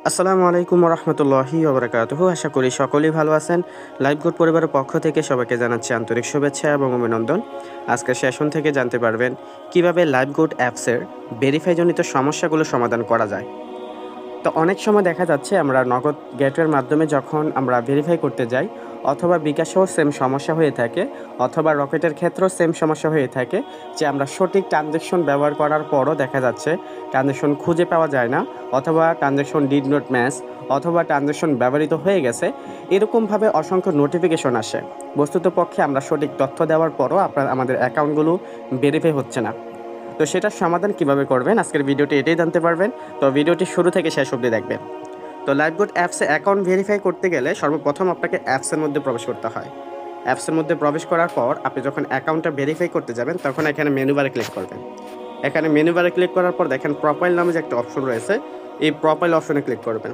আসসালামু আলাইকুম রহমতুল্লাহি ওবরাকাতুহু। আশা করি সকলেই ভালো আছেন। লাইভ গুড পরিবারের পক্ষ থেকে সবাইকে জানাচ্ছি আন্তরিক শুভেচ্ছা এবং অভিনন্দন। আজকের সেশন থেকে জানতে পারবেন কিভাবে লাইভ গুড অ্যাপসের ভেরিফাই জনিত সমস্যাগুলো সমাধান করা যায়। তো অনেক সময় দেখা যাচ্ছে আমরা নগদ গেটওয়ের মাধ্যমে যখন আমরা ভেরিফাই করতে যাই, অথবা বিকাশেও সেম সমস্যা হয়ে থাকে, অথবা রকেটের ক্ষেত্রেও সেম সমস্যা হয়ে থাকে যে আমরা সঠিক ট্রানজ্যাকশন ব্যবহার করার পরও দেখা যাচ্ছে ট্রানজ্যাকশন খুঁজে পাওয়া যায় না, অথবা ট্রানজ্যাকশন ডিড নট ম্যাচ, অথবা ট্রানজ্যাকশন ব্যবহৃত হয়ে গেছে, এরকমভাবে অসংখ্য নোটিফিকেশন আসে। বস্তুত পক্ষে আমরা সঠিক তথ্য দেওয়ার পরও আমাদের অ্যাকাউন্টগুলো ভেরিফাই হচ্ছে না। তো সেটার সমাধান কিভাবে করবেন আজকের ভিডিওটি এটাই জানতে পারবেন। তো ভিডিওটি শুরু থেকে শেষ অবধি দেখবেন। তো লাইভগুড অ্যাপসে অ্যাকাউন্ট ভেরিফাই করতে গেলে সর্বপ্রথম আপনাকে অ্যাপসের মধ্যে প্রবেশ করতে হয়। অ্যাপসের মধ্যে প্রবেশ করার পর আপনি যখন অ্যাকাউন্টটা ভেরিফাই করতে যাবেন তখন এখানে মেনু বারে ক্লিক করবেন। এখানে মেনু বারে ক্লিক করার পর দেখেন প্রোফাইল নামে যে একটা অপশন রয়েছে, এই প্রোফাইল অপশনে ক্লিক করবেন।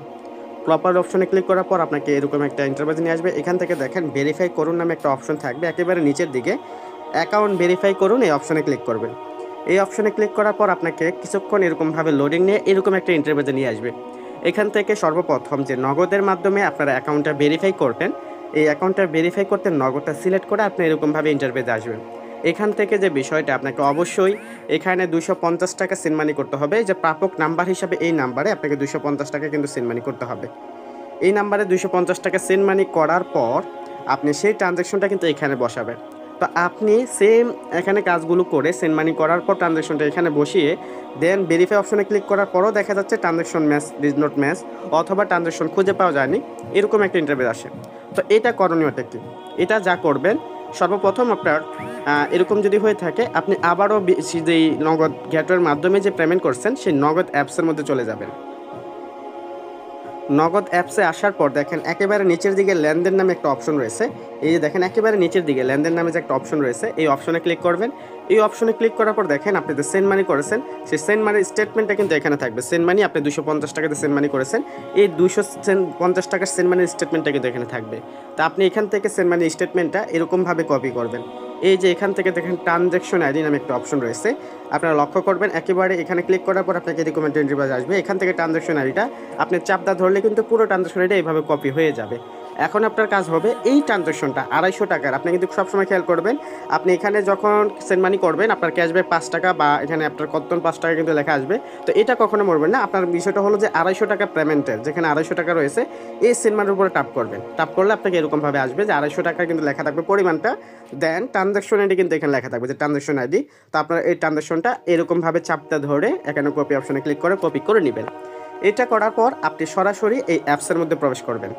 প্রোফাইল অপশনে ক্লিক করার পর আপনাকে এরকম একটা ইন্টারফেস নিয়ে আসবে। এখান থেকে দেখেন ভেরিফাই করুন নামে একটা অপশন থাকবে, একেবারে নিচের দিকে অ্যাকাউন্ট ভেরিফাই করুন এই অপশনে ক্লিক করবেন। এই অপশনে ক্লিক করার পর আপনাকে কিছুক্ষণ এরকমভাবে লোডিং নিয়ে এরকম একটা ইন্টারফেসে নিয়ে আসবে। এখান থেকে সর্বপ্রথম যে নগদের মাধ্যমে আপনারা অ্যাকাউন্টটা ভেরিফাই করবেন, এই অ্যাকাউন্টটা ভেরিফাই করতে নগদটা সিলেক্ট করে আপনি এরকমভাবে ইন্টারফেসে আসবেন। এখান থেকে যে বিষয়টা আপনাকে অবশ্যই এখানে 250 টাকা সেন্ড মানি করতে হবে। যে প্রাপক নাম্বার হিসাবে এই নাম্বারে আপনাকে 250 টাকা কিন্তু সেন্ড মানি করতে হবে। এই নাম্বারে 250 টাকা সেন্ড মানি করার পর আপনি সেই ট্রানজ্যাকশনটা কিন্তু এখানে বসাবেন। তো আপনি সেম এখানে কাজগুলো করে সেন্ড মানি করার পর ট্রানজ্যাকশনটা এখানে বসিয়ে দেন ভেরিফাই অপশনে ক্লিক করার পরও দেখা যাচ্ছে ট্রানজ্যাকশন ম্যাচ ডিজ নট ম্যাচ, অথবা ট্রানজ্যাকশন খুঁজে পাওয়া যায়নি, এরকম একটা ইন্টারভিউ আসে। তো এটা করণীয়টা কি? এটা যা করবেন সর্বপ্রথম আপনার এরকম যদি হয়ে থাকে আপনি আবারও যেই নগদ গেটওয়ের মাধ্যমে যে পেমেন্ট করছেন সেই নগদ অ্যাপসের মধ্যে চলে যাবেন। নগদ অ্যাপসে আসার পর দেখেন একেবারে নিচের দিকে লেনদেন নামে একটা অপশন রয়েছে। এই যে দেখেন একেবারে নিচের দিকে লেনদেন নামে যে একটা অপশন রয়েছে, এই অপশনে ক্লিক করবেন। এই অপশনে ক্লিক করার পর দেখেন আপনি যে সেন্ড মানি করেছেন সেই সেন্ড মানির স্টেটমেন্টটা কিন্তু এখানে থাকবে। সেন্ড মানি আপনি 250 টাকাতে সেন্ড মানি করেছেন, এই 250 টাকার সেন্ড মানির স্টেটমেন্টটা কিন্তু এখানে থাকবে। তা আপনি এখান থেকে সেন্ড মানি স্টেটমেন্টটা এরকমভাবে কপি করবেন। এই যে এখান থেকে দেখেন ট্রানজ্যাকশন আইডি নামে একটা অপশন রয়েছে, আপনারা লক্ষ্য করবেন একেবারে এখানে ক্লিক করার পর আপনাকে এরকম একটা ইন্টারফেস আসবে। এখান থেকে ট্রানজ্যাকশন আইডিটা আপনি চাপদা ধরলে কিন্তু পুরো ট্রানজ্যাকশন আইডি এইভাবে কপি হয়ে যাবে। এখন আপনার কাজ হবে এই ট্রানজ্যাকশনটা 250 টাকার, আপনি কিন্তু সবসময় খেয়াল করবেন আপনি এখানে যখন সেন্ড মানি করবেন আপনার ক্যাশব্যাক 5 টাকা বা এখানে আপনার কত 5 টাকা কিন্তু লেখা আসবে। তো এটা কখনো মরবেন না। আপনার বিষয়টা হলো যে 250 টাকা পেমেন্টের যেখানে 250 টাকা রয়েছে এই সেন্ড মানির উপরে টাপ করবেন। টাপ করলে আপনাকে এরকমভাবে আসবে যে 250 টাকা কিন্তু লেখা থাকবে পরিমাণটা, দেন ট্রানজ্যাকশন আইডি কিন্তু এখানে লেখা থাকবে যে ট্রানজ্যাকশন আইডি। তো আপনার এই ট্রানজ্যাকশনটা এরকমভাবে চাপতে ধরে এখানে কপি অপশনে ক্লিক করে কপি করে নেবেন। এটা করার পর আপনি সরাসরি এই অ্যাপসের মধ্যে প্রবেশ করবেন।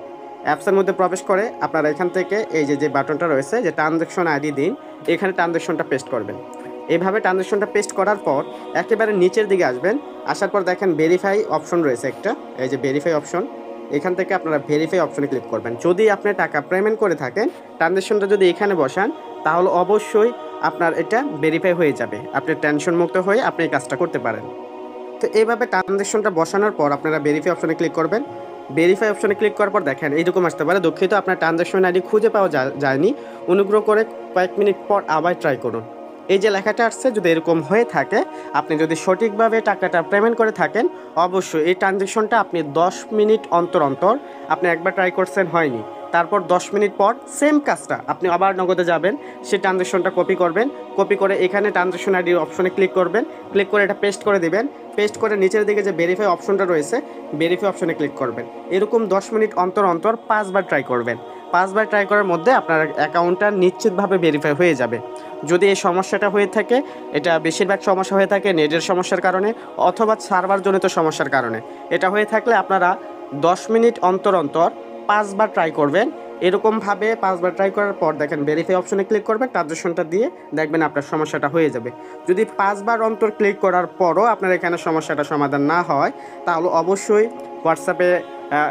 অ্যাপসের মধ্যে প্রবেশ করে আপনারা এখান থেকে এই যে বাটনটা রয়েছে যে ট্রানজ্যাকশন আইডি দিন, এখানে ট্রানজ্যাকশনটা পেস্ট করবেন। এইভাবে ট্রানজ্যাকশনটা পেস্ট করার পর একেবারে নিচের দিকে আসবেন। আসার পর দেখেন ভেরিফাই অপশন রয়েছে একটা, এই যে ভেরিফাই অপশন, এখান থেকে আপনারা ভেরিফাই অপশনে ক্লিক করবেন। যদি আপনি টাকা পেমেন্ট করে থাকেন ট্রানজ্যাকশনটা যদি এখানে বসান তাহলে অবশ্যই আপনার এটা ভেরিফাই হয়ে যাবে, আপনি টেনশন মুক্ত হয়ে আপনি এই কাজটা করতে পারেন। তো এইভাবে ট্রানজ্যাকশনটা বসানোর পর আপনারা ভেরিফাই অপশনে ক্লিক করবেন। ভেরিফাই অপশনে ক্লিক করার পর দেখেন এইরকম আসতে পারে, দুঃখিত আপনার ট্রানজ্যাকশন আইডি খুঁজে পাওয়া যায়নি, অনুগ্রহ করে কয়েক মিনিট পর আবার ট্রাই করুন। এই যে লেখাটা আসছে যদি এরকম হয়ে থাকে, আপনি যদি সঠিকভাবে টাকাটা পেমেন্ট করে থাকেন অবশ্যই এই ট্রানজ্যাকশনটা আপনি 10 মিনিট অন্তর অন্তর আপনি একবার ট্রাই করছেন হয়নি, তারপর 10 মিনিট পর সেম কাজটা আপনি আবার নগদে যাবেন, সেই ট্রানজ্যাকশনটা কপি করবেন, কপি করে এখানে ট্রানজ্যাকশন আইডি অপশনে ক্লিক করবেন, ক্লিক করে এটা পেস্ট করে দিবেন, পেস্ট করে নিচের দিকে যে ভেরিফাই অপশনটা রয়েছে ভেরিফাই অপশনে ক্লিক করবেন। এরকম 10 মিনিট অন্তর অন্তর 5 বার ট্রাই করবেন। 5 বার ট্রাই করার মধ্যে আপনার অ্যাকাউন্টটা নিশ্চিতভাবে ভেরিফাই হয়ে যাবে। যদি এই সমস্যাটা হয়ে থাকে, এটা বেশিরভাগ সমস্যা হয়ে থাকে নেটের সমস্যার কারণে অথবা সার্ভারজনিত সমস্যার কারণে, এটা হয়ে থাকলে আপনারা 10 মিনিট অন্তর অন্তর 5 বার ট্রাই করবেন। এরকমভাবে 5 বার ট্রাই করার পর দেখেন ভেরিফাই অপশনে ক্লিক করবেন, ট্রানজ্যাকশনটা দিয়ে দেখবেন আপনার সমস্যাটা হয়ে যাবে। যদি 5 বার অন্তর ক্লিক করার পরও আপনার এখানে সমস্যাটা সমাধান না হয় তাহলে অবশ্যই হোয়াটসঅ্যাপে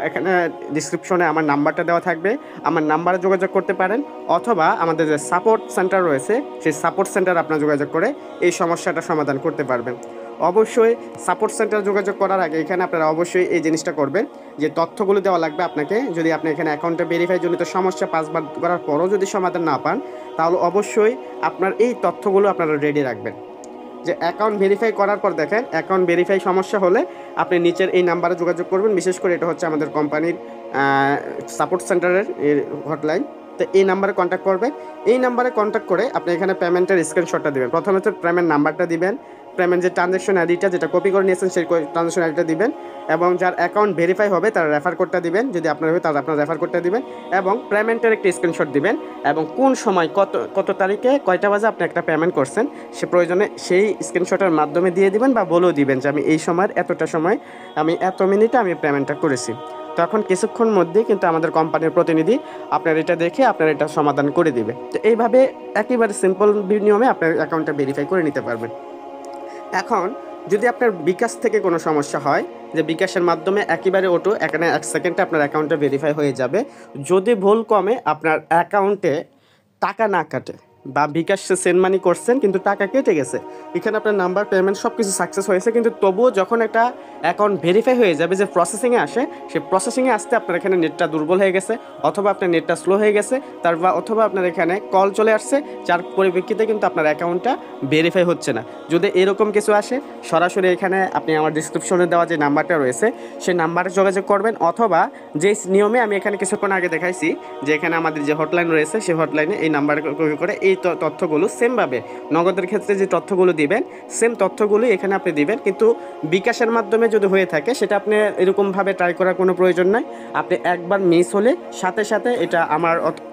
এখানে ডিসক্রিপশনে আমার নাম্বারটা দেওয়া থাকবে, আমার নাম্বারে যোগাযোগ করতে পারেন, অথবা আমাদের যে সাপোর্ট সেন্টার রয়েছে সেই সাপোর্ট সেন্টার আপনার যোগাযোগ করে এই সমস্যাটা সমাধান করতে পারবেন। অবশ্যই সাপোর্ট সেন্টার যোগাযোগ করার আগে এখানে আপনারা অবশ্যই এই জিনিসটা করবেন যে তথ্যগুলো দেওয়া লাগবে আপনাকে। যদি আপনি এখানে অ্যাকাউন্টে ভেরিফাই জনিত সমস্যা 5 বার করার পরও যদি সমাধান না পান তাহলে অবশ্যই আপনার এই তথ্যগুলো আপনারা রেডি রাখবেন। যে অ্যাকাউন্ট ভেরিফাই করার পর দেখেন অ্যাকাউন্ট ভেরিফাই সমস্যা হলে আপনি নিচের এই নাম্বারে যোগাযোগ করবেন। বিশেষ করে এটা হচ্ছে আমাদের কোম্পানির সাপোর্ট সেন্টারের হটলাইন। তো এই নাম্বারে কন্ট্যাক্ট করবেন। এই নাম্বারে কন্ট্যাক্ট করে আপনি এখানে পেমেন্টের স্ক্রিনশটটা দিবেন। প্রথমে হচ্ছে পেমেন্ট নাম্বারটা দিবেন, পেমেন্ট যে ট্রানজ্যাকশন আইডিটা যেটা কপি করে নিয়েছেন সেই ট্রানজ্যাকশন আইডিটা দিবেন, এবং যার অ্যাকাউন্ট ভেরিফাই হবে তার রেফার কোডটা দিবেন, যদি আপনার হবে তার আপনার রেফার কোডটা দিবেন, এবং পেমেন্টের একটা স্ক্রিনশট দিবেন, এবং কোন সময় কত তারিখে কয়টা বাজে আপনি একটা পেমেন্ট করছেন সে প্রয়োজনে সেই স্ক্রিনশটের মাধ্যমে দিয়ে দিবেন, বা বলেও দিবেন যে আমি এই সময়ের এতটা সময় আমি এত মিনিটে আমি পেমেন্টটা করেছি। তখন কিছুক্ষণ মধ্যেই কিন্তু আমাদের কোম্পানির প্রতিনিধি আপনার এটা দেখে আপনার এটা সমাধান করে দিবে। তো এইভাবে একেবারে সিম্পল নিয়মে আপনার অ্যাকাউন্টটা ভেরিফাই করে নিতে পারবেন। এখন যদি আপনার বিকাশ থেকে কোনো সমস্যা হয়, যে বিকাশের মাধ্যমে একেবারে এখানে 1 সেকেন্ডে আপনার অ্যাকাউন্টটা ভেরিফাই হয়ে যাবে, যদি ভুল কমে আপনার অ্যাকাউন্টে টাকা না কাটে, বা বিকাশ সেন্ড মানি করছেন কিন্তু টাকা কেটে গেছে, এখানে আপনার নাম্বার পেমেন্ট সব কিছু সাকসেস হয়েছে, কিন্তু তবুও যখন একটা অ্যাকাউন্ট ভেরিফাই হয়ে যাবে, যে প্রসেসিংয়ে আসে, সেই প্রসেসিংয়ে আসতে আপনার এখানে নেটটা দুর্বল হয়ে গেছে, অথবা আপনার নেটটা স্লো হয়ে গেছে, অথবা আপনার এখানে কল চলে আসছে, যার পরিপ্রেক্ষিতে কিন্তু আপনার অ্যাকাউন্টটা ভেরিফাই হচ্ছে না। যদি এরকম কিছু আসে, সরাসরি এখানে আপনি আমার ডিসক্রিপশনে দেওয়া যে নাম্বারটা রয়েছে সেই নাম্বারে যোগাযোগ করবেন, অথবা যে নিয়মে আমি এখানে কিছুক্ষণ আগে দেখাইছি যে এখানে আমাদের যে হটলাইন রয়েছে সেই হটলাইনে এই নাম্বারে করে এই তথ্যগুলো সেমভাবে নগদের ক্ষেত্রে যে তথ্যগুলো দিবেন সেম তথ্যগুলোই এখানে আপনি দিবেন। কিন্তু বিকাশের মাধ্যমে যদি হয়ে থাকে সেটা আপনি এরকমভাবে ট্রাই করার কোনো প্রয়োজন নাই। আপনি একবার মিস হলে সাথে সাথে এটা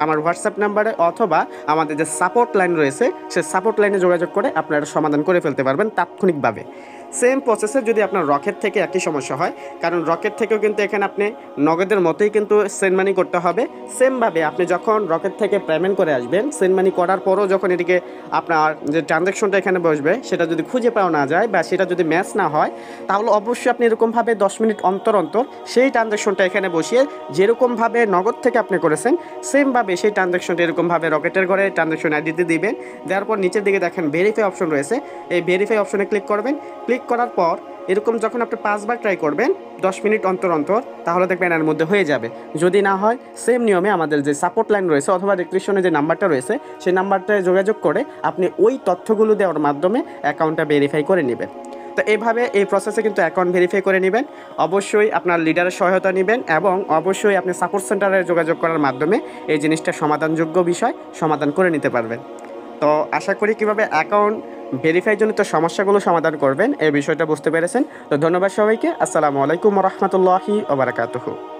আমার হোয়াটসঅ্যাপ নাম্বারে অথবা আমাদের যে সাপোর্ট লাইন রয়েছে সেই সাপোর্ট লাইনে যোগাযোগ করে আপনারা সমাধান করে ফেলতে পারবেন তাৎক্ষণিকভাবে। সেম প্রসেসে যদি আপনার রকেট থেকে একই সমস্যা হয়, কারণ রকেট থেকেও কিন্তু এখানে আপনি নগদের মতোই কিন্তু সেন্ড মানি করতে হবে। সেমভাবে আপনি যখন রকেট থেকে পেমেন্ট করে আসবেন, সেন্ড মানি করার পরও যখন এদিকে আপনার যে ট্রানজ্যাকশনটা এখানে বসবে সেটা যদি খুঁজে পাওয়া না যায় বা সেটা যদি ম্যাচ না হয়, তাহলে অবশ্যই আপনি এরকমভাবে 10 মিনিট অন্তর অন্তর সেই ট্রানজ্যাকশনটা এখানে বসিয়ে যেরকমভাবে নগদ থেকে আপনি করেছেন সেমভাবে সেই ট্রানজ্যাকশনটা এরকমভাবে রকেটের ঘরে ট্রানজ্যাকশন আইডিতে দিবেন। দেওয়ার পর নিচের দিকে দেখেন ভেরিফাই অপশন রয়েছে, এই ভেরিফাই অপশনে ক্লিক করবেন। ক্লিক করার পর এরকম যখন আপনি 5 বার ট্রাই করবেন 10 মিনিট অন্তর অন্তর, তাহলে দেখবেন এর মধ্যে হয়ে যাবে। যদি না হয় সেম নিয়মে আমাদের যে সাপোর্ট লাইন রয়েছে অথবা ডিসক্রিপশনে যে নাম্বারটা রয়েছে সেই নাম্বারটায় যোগাযোগ করে আপনি ওই তথ্যগুলো দেওয়ার মাধ্যমে অ্যাকাউন্টটা ভেরিফাই করে নেবেন। তো এইভাবে এই প্রসেসে কিন্তু অ্যাকাউন্ট ভেরিফাই করে নেবেন। অবশ্যই আপনার লিডারের সহায়তা নেবেন এবং অবশ্যই আপনি সাপোর্ট সেন্টারে যোগাযোগ করার মাধ্যমে এই জিনিসটা সমাধানযোগ্য বিষয় সমাধান করে নিতে পারবেন। তো আশা করি কীভাবে অ্যাকাউন্ট ভেরিফাইজনিত সমস্যাগুলো সমাধান করবেন এই বিষয়টা বুঝতে পেরেছেন। তো ধন্যবাদ সবাইকে। আসসালামু আলাইকুম ওয়া রাহমাতুল্লাহি ওয়া বারাকাতুহু।